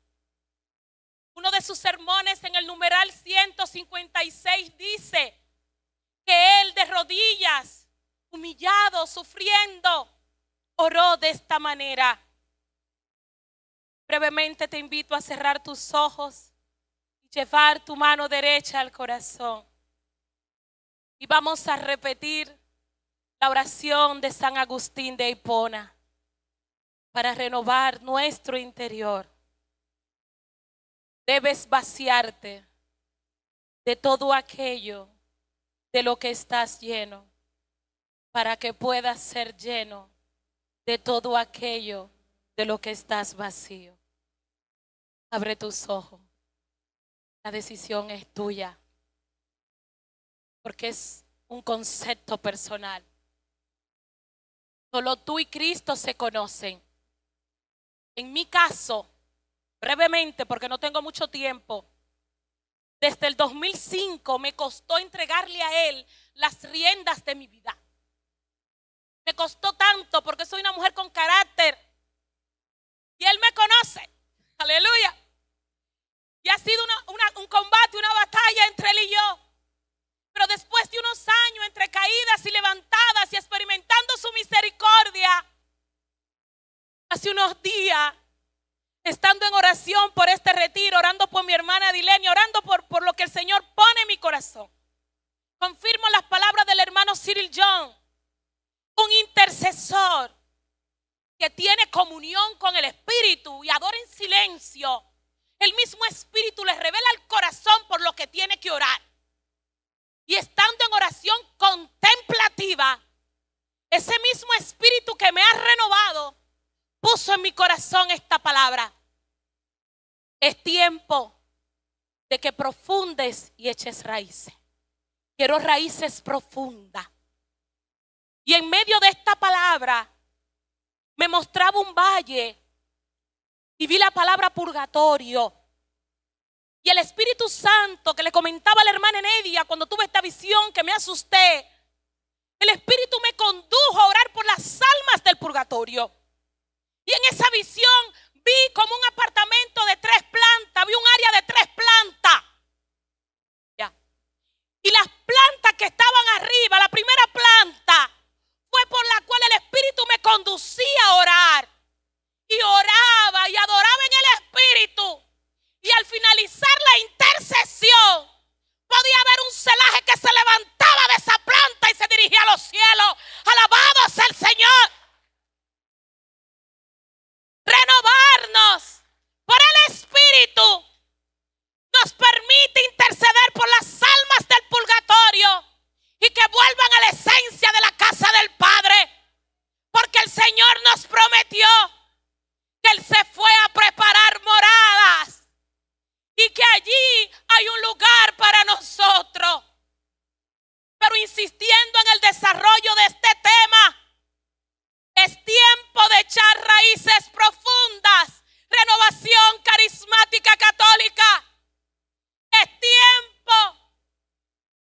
uno de sus sermones en el numeral 156 dice que él de rodillas, humillado, sufriendo, oró de esta manera. Brevemente te invito a cerrar tus ojos y llevar tu mano derecha al corazón. Y vamos a repetir la oración de San Agustín de Hipona para renovar nuestro interior. Debes vaciarte de todo aquello de lo que estás lleno, para que puedas ser lleno de todo aquello de lo que estás vacío. Abre tus ojos. La decisión es tuya, porque es un concepto personal. Solo tú y Cristo se conocen. En mi caso, brevemente, porque no tengo mucho tiempo, desde el 2005 me costó entregarle a Él las riendas de mi vida. Me costó tanto porque soy una mujer con carácter y Él me conoce. Aleluya. Y ha sido un combate, una batalla entre Él y yo. Pero después de unos años entre caídas y levantadas y experimentando su misericordia, hace unos días, estando en oración por este retiro, orando por mi hermana Dilenia, orando por lo que el Señor pone en mi corazón, confirmo las palabras del hermano Cyril John, un intercesor que tiene comunión con el Espíritu y adora en silencio. El mismo Espíritu le revela al corazón por lo que tiene que orar. Y estando en oración contemplativa, ese mismo Espíritu que me ha renovado puso en mi corazón esta palabra: es tiempo de que profundes y eches raíces. Quiero raíces profundas. Y en medio de esta palabra me mostraba un valle y vi la palabra purgatorio. Y el Espíritu Santo, que le comentaba a la hermana Enedia cuando tuve esta visión que me asusté, el Espíritu me condujo a orar por las almas del purgatorio. Y en esa visión vi como un apartamento de 3 plantas, vi un área de 3 plantas. Ya. Y las plantas que estaban arriba, la primera planta, fue por la cual el Espíritu me conducía a orar. Y oraba y adoraba en el Espíritu. Y al finalizar la intercesión, podía ver un celaje que se levantaba de esa planta y se dirigía a los cielos. Alabado sea el Señor. Renovarnos por el Espíritu nos permite interceder por las almas del purgatorio y que vuelvan a la esencia de la casa del Padre, porque el Señor nos prometió que Él se fue a preparar moradas y que allí hay un lugar para nosotros. Pero insistiendo en el desarrollo de este tema, es tiempo de echar raíces profundas. Renovación Carismática Católica. Es tiempo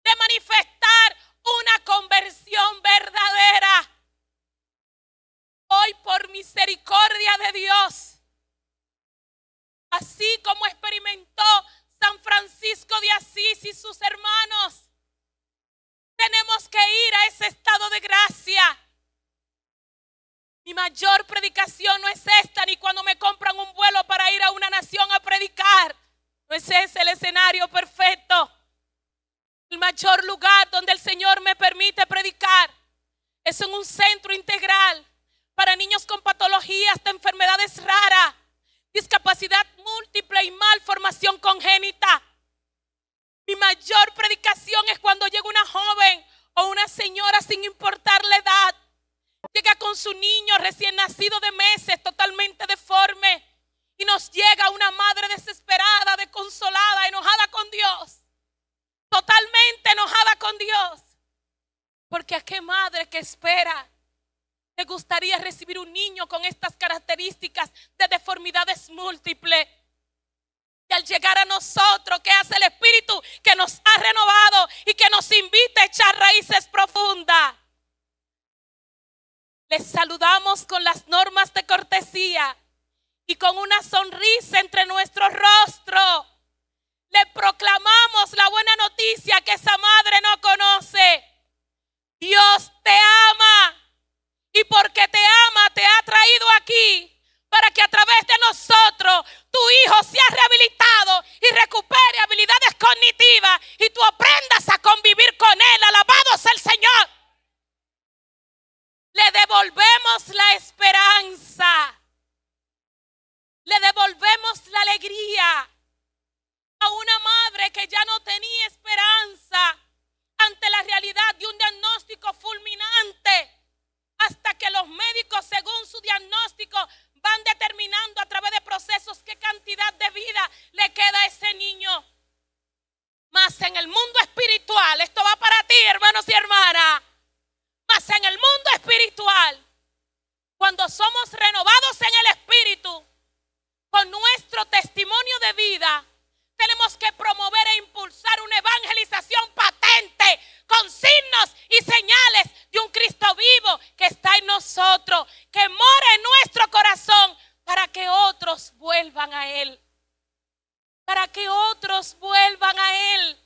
de manifestar una conversión verdadera. Hoy, por misericordia de Dios, así como experimentó San Francisco de Asís y sus hermanos, tenemos que ir a ese estado de gracia. Mi mayor predicación no es esta, ni cuando me compran un vuelo para ir a una nación a predicar. No es ese el escenario perfecto. El mayor lugar donde el Señor me permite predicar es en un centro integral para niños con patologías de enfermedades raras, discapacidad múltiple y malformación congénita. Mi mayor predicación es cuando llega una joven o una señora, sin importar la edad, llega con su niño recién nacido de meses, totalmente deforme, y nos llega una madre desesperada, desconsolada, enojada con Dios, totalmente enojada con Dios, porque a qué madre que espera le gustaría recibir un niño con estas características de deformidades múltiples. Y al llegar a nosotros, ¿qué hace el Espíritu? Que nos ha renovado y que nos invita a echar raíces profundas. Les saludamos con las normas de cortesía y con una sonrisa entre nuestros rostros. Le proclamamos la buena noticia que esa madre no conoce. Dios te ama y porque te ama te ha traído aquí para que a través de nosotros tu hijo sea rehabilitado y recupere habilidades cognitivas y tú aprendas a convivir con él. Alabado sea el Señor. Le devolvemos la esperanza. Le devolvemos la alegría a una madre que ya no tenía esperanza ante la realidad de un diagnóstico fulminante, hasta que los médicos, según su diagnóstico, van determinando a través de procesos qué cantidad de vida le queda a ese niño. Mas en el mundo espiritual, esto va para ti, hermanos y hermanas, mas en el mundo espiritual, cuando somos renovados en el Espíritu, con nuestro testimonio de vida, tenemos que promover e impulsar una evangelización patente, con signos y señales de un Cristo vivo que está en nosotros, que mora en nuestro corazón, para que otros vuelvan a Él. Para que otros vuelvan a Él.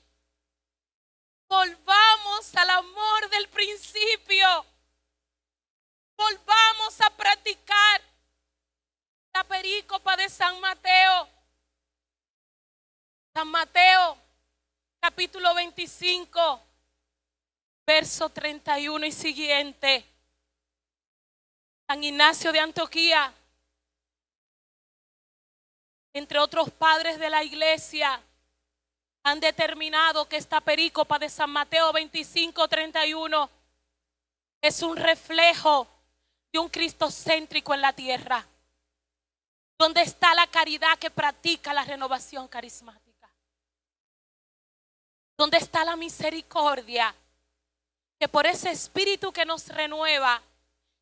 Volvamos al amor del principio. Volvamos a practicar la perícopa de San Mateo. San Mateo, capítulo 25, verso 31 y siguiente. San Ignacio de Antioquía, entre otros padres de la iglesia, han determinado que esta perícopa de San Mateo 25, 31 es un reflejo de un Cristo céntrico en la tierra, donde está la caridad que practica la renovación carismática. Donde está la misericordia, que por ese espíritu que nos renueva,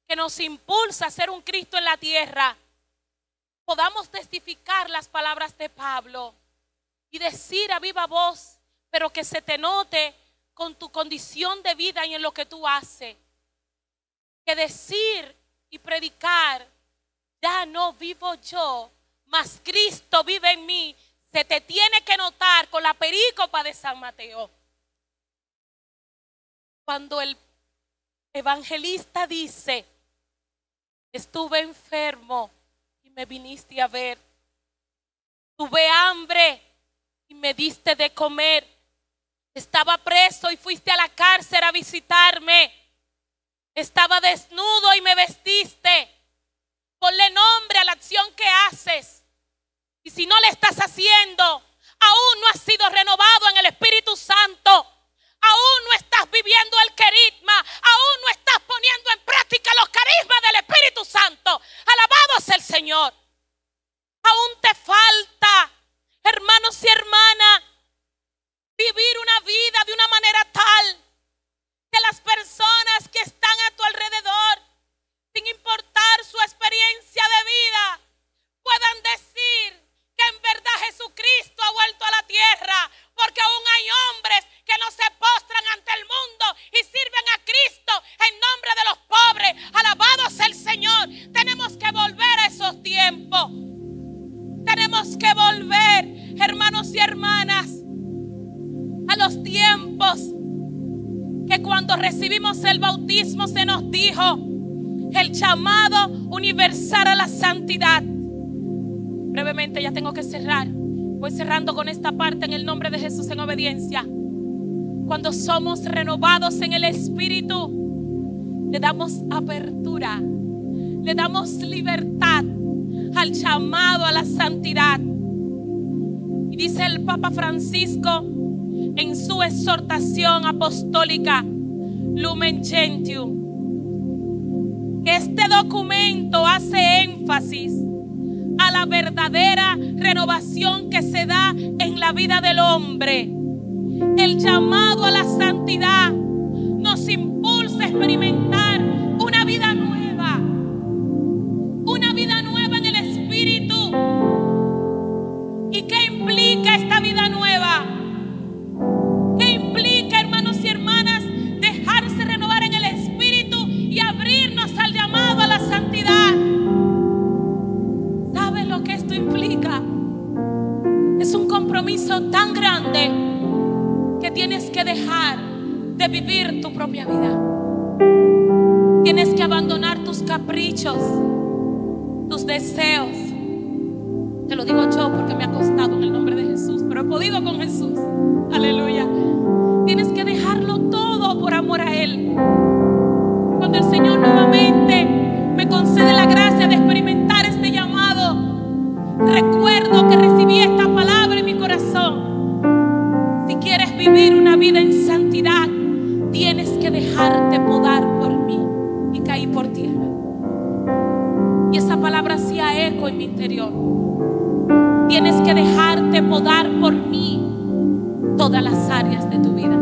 que nos impulsa a ser un Cristo en la tierra, podamos testificar las palabras de Pablo y decir a viva voz, pero que se te note con tu condición de vida y en lo que tú haces, que decir y predicar, ya no vivo yo, mas Cristo vive en mí, se te tiene que notar con la perícopa de San Mateo. Cuando el evangelista dice, estuve enfermo y me viniste a ver, tuve hambre y me diste de comer, estaba preso y fuiste a la cárcel a visitarme, estaba desnudo y me vestiste. Ponle nombre a la acción que haces. Y si no le estás haciendo, aún no has sido renovado en el Espíritu Santo, aún no estás viviendo el carisma, aún no estás poniendo en práctica los carismas del Espíritu el llamado universal a la santidad. Brevemente, ya tengo que cerrar. Voy cerrando con esta parte en el nombre de Jesús en obediencia. Cuando somos renovados en el Espíritu, le damos apertura, le damos libertad al llamado a la santidad. Y dice el Papa Francisco en su exhortación apostólica Lumen Gentium, que este documento hace énfasis a la verdadera renovación que se da en la vida del hombre. El llamado a la santidad nos impulsa a experimentar una vida nueva en el Espíritu. ¿Y qué implica esta vida nueva? ¿Qué implica, hermanos y hermanas, dejarse renovar en el Espíritu y abrirnos al llamado a la santidad? ¿Sabes lo que esto implica? Es un compromiso tan grande que tienes que dejar de vivir tu propia vida. Tienes que abandonar tus caprichos, tus deseos. Te lo digo yo porque me ha costado en el nombre de Jesús, pero he podido con Jesús. Aleluya. Tienes que dejarlo todo por amor a Él. Cuando el Señor nuevamente me concede la gracia de experimentar este llamado, recuerdo que recibí esta palabra en mi corazón. Si quieres vivir una vida en santidad, tienes que dejarte podar por mí. Y caí por tierra. Y esa palabra hacía eco en mi interior. Tienes que dejarte podar por mí todas las áreas de tu vida.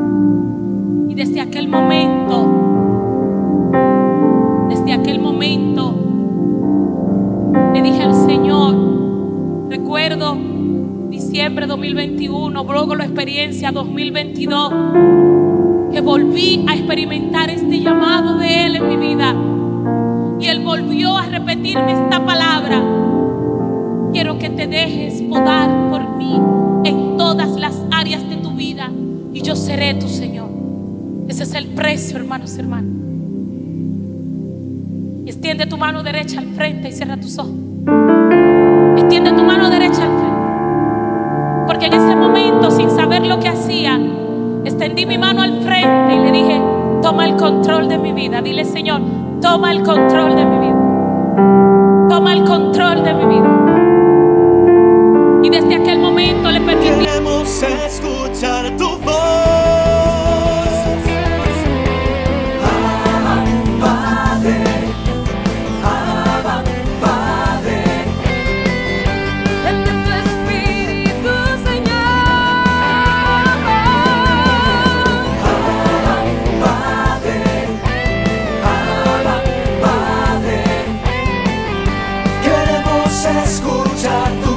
Y desde aquel momento, le dije al Señor, recuerdo diciembre 2021, luego la experiencia 2022, que volví a experimentar este llamado de Él en mi vida. Y Él volvió a repetirme esta palabra: quiero que te dejes podar por mí en todas las áreas de tu vida y yo seré tu Señor. Ese es el precio, hermanos y hermanas. Extiende tu mano derecha al frente y cierra tus ojos. Extiende tu mano derecha al frente. Porque en ese momento, sin saber lo que hacía, extendí mi mano al frente y le dije: toma el control de mi vida. Dile: Señor, toma el control de mi vida. Toma el control de mi vida. Y desde aquel momento le permití. Queremos escuchar tu voz. Abba, Padre. Abba, Padre. En tu Espíritu, Señor. Abba, Padre. Abba, Padre. Queremos escuchar tu